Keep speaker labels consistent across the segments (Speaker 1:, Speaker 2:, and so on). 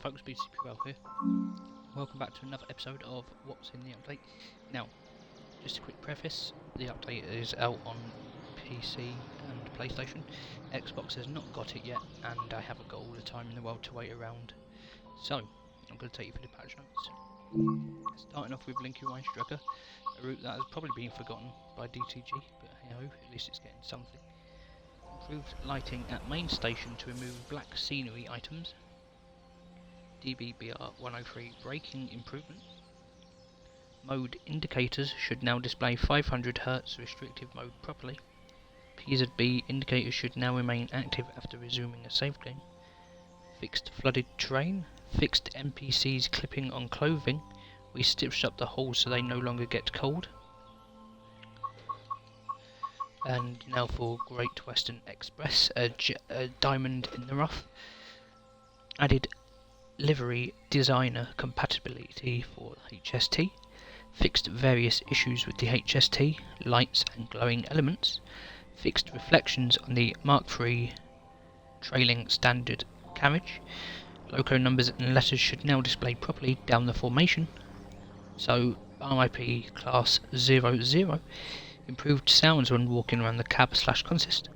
Speaker 1: folks, BCPL here. Welcome back to another episode of What's in the Update. Now, just a quick preface, the update is out on PC and PlayStation. Xbox has not got it yet, and I haven't got all the time in the world to wait around. So, I'm going to take you through the patch notes. Starting off with Linky Wine Striker, a route that has probably been forgotten by DTG, but hey ho, at least it's getting something. Improved lighting at main station to remove black scenery items. DBBR 103 braking improvements. Mode indicators should now display 500 Hz restrictive mode properly. PZB indicators should now remain active after resuming a save game. Fixed flooded terrain. Fixed NPCs clipping on clothing. We stitched up the holes so they no longer get cold. And now for Great Western Express, a diamond in the rough. Added livery designer compatibility for HST, fixed various issues with the HST, lights and glowing elements, fixed reflections on the Mark III trailing standard carriage, loco numbers and letters should now display properly down the formation, so RIP class 00, improved sounds when walking around the cab/consist,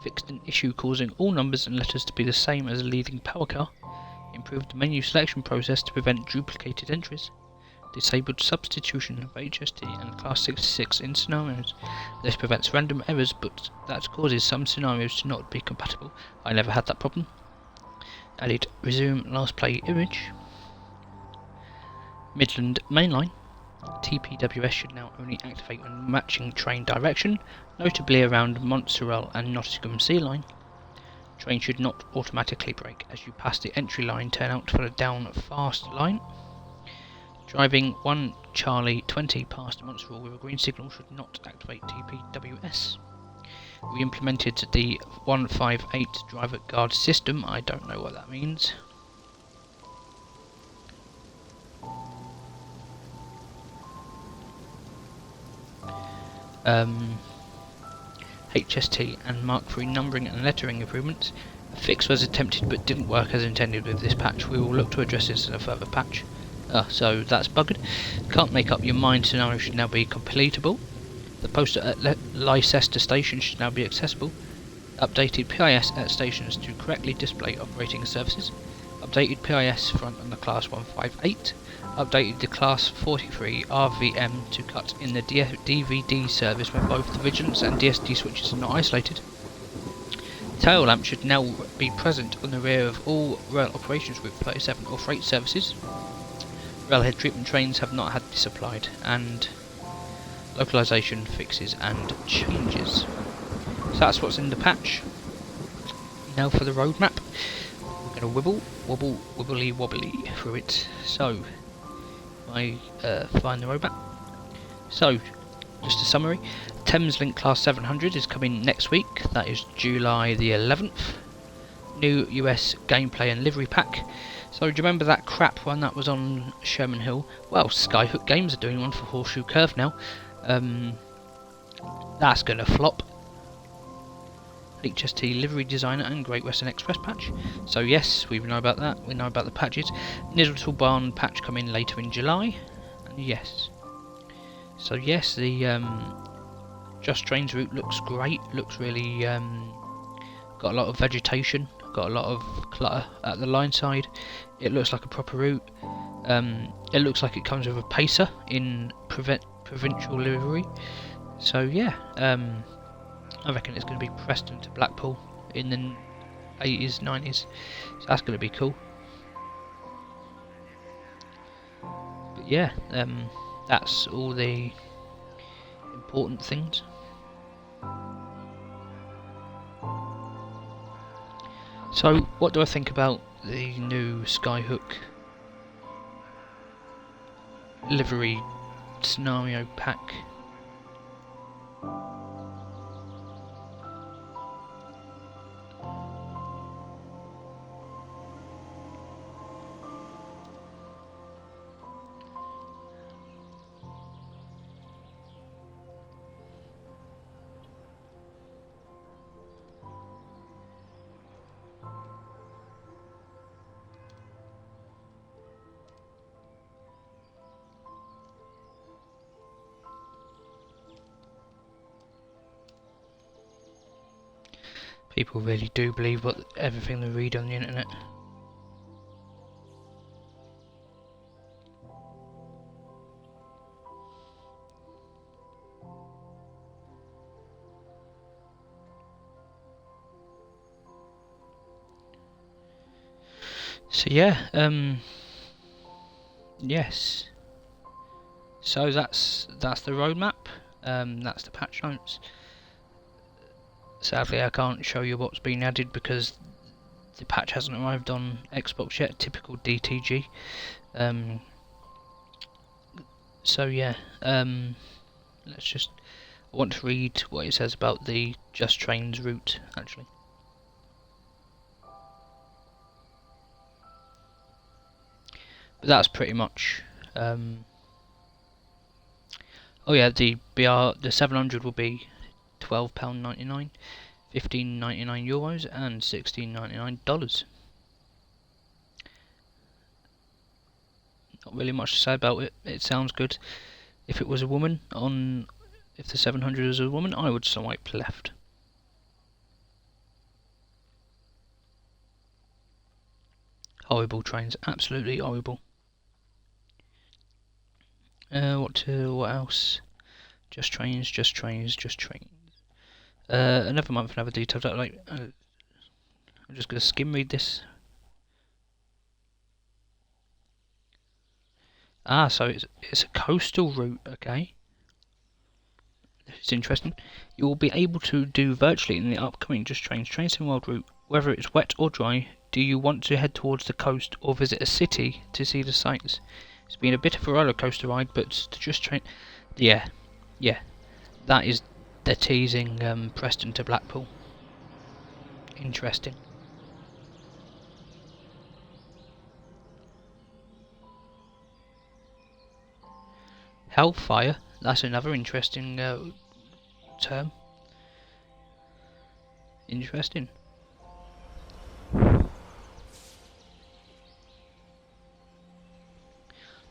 Speaker 1: fixed an issue causing all numbers and letters to be the same as a leading power car, improved the menu selection process to prevent duplicated entries, disabled substitution of HST and Class 66 in scenarios. This prevents random errors, but that causes some scenarios to not be compatible. I never had that problem. Added resume last play image. Midland Mainline. TPWS should now only activate when matching train direction, notably around Montserrat and Nottingham Sea Line. Train should not automatically brake as you pass the entry line, turn out for a down fast line. Driving 1 Charlie 20 past Montserrat with a green signal should not activate TPWS. We implemented the 158 driver guard system. I don't know what that means. HST and Mark III numbering and lettering improvements. A fix was attempted but didn't work as intended with this patch. We will look to address this in a further patch. So that's bugged. Can't make up your mind scenario should now be completable. The poster at Leicester station should now be accessible. Updated PIS at stations to correctly display operating services. Updated PIS front on the Class 158. Updated the Class 43 RVM to cut in the DVD service when both the Vigilance and DSD switches are not isolated. Tail lamp should now be present on the rear of all rail operations Route 37 or freight services. Railhead treatment trains have not had this applied, and localization fixes and changes. So that's what's in the patch. Now for the roadmap. We're going to wibble, wibbly through it. So, I find the roadmap. So, just a summary. Thameslink Class 700 is coming next week. That is July the 11th. New US gameplay and livery pack. So, do you remember that crap one that was on Sherman Hill? Well, Skyhook Games are doing one for Horseshoe Curve now. That's going to flop. HST livery designer and Great Western Express patch. So yes, we know about that. We know about the patches. Nizzletal Barn patch coming later in July. And yes. So yes, the Just Trains route looks great. Looks really got a lot of vegetation. Got a lot of clutter at the line side. It looks like a proper route. It looks like it comes with a pacer in provincial livery. So yeah. I reckon it's going to be Preston to Blackpool in the 80s, 90s, so that's going to be cool. But yeah, that's all the important things. So, what do I think about the new Skyhook livery scenario pack? People really do believe everything they read on the internet. So yeah, yes. So that's the roadmap. That's the patch notes. Sadly, I can't show you what's been added because the patch hasn't arrived on Xbox yet. Typical DTG. So yeah, let's just. I want to read what it says about the Just Trains route actually. But that's pretty much. Oh yeah, the 700 will be £12.99, €15.99 and $16.99. Not really much to say about it. It sounds good. If it was a woman if the 700 was a woman, I would swipe left. Horrible trains, absolutely horrible. What else? Just trains, just trains, just trains. Another month, another detailed update. I'm just going to skim read this. Ah, so it's a coastal route, okay. It's interesting. You will be able to do virtually in the upcoming Just Trains Sim World route. Whether it's wet or dry, do you want to head towards the coast or visit a city to see the sights? It's been a bit of a roller coaster ride, but to Just Train... Yeah, that is... They're teasing Preston to Blackpool. Interesting. Hellfire, that's another interesting term. Interesting.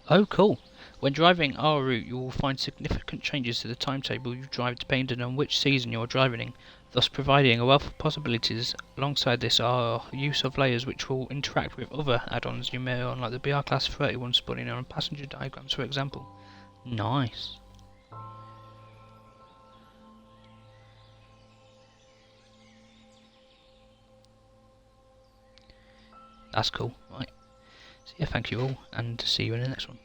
Speaker 1: Oh, cool. When driving our route, you will find significant changes to the timetable you drive depending on which season you are driving in, thus providing a wealth of possibilities. Alongside this are use of layers which will interact with other add-ons you may own, like the BR Class 31 spawning on passenger diagrams, for example. Nice. That's cool. Right. So yeah, thank you all, and see you in the next one.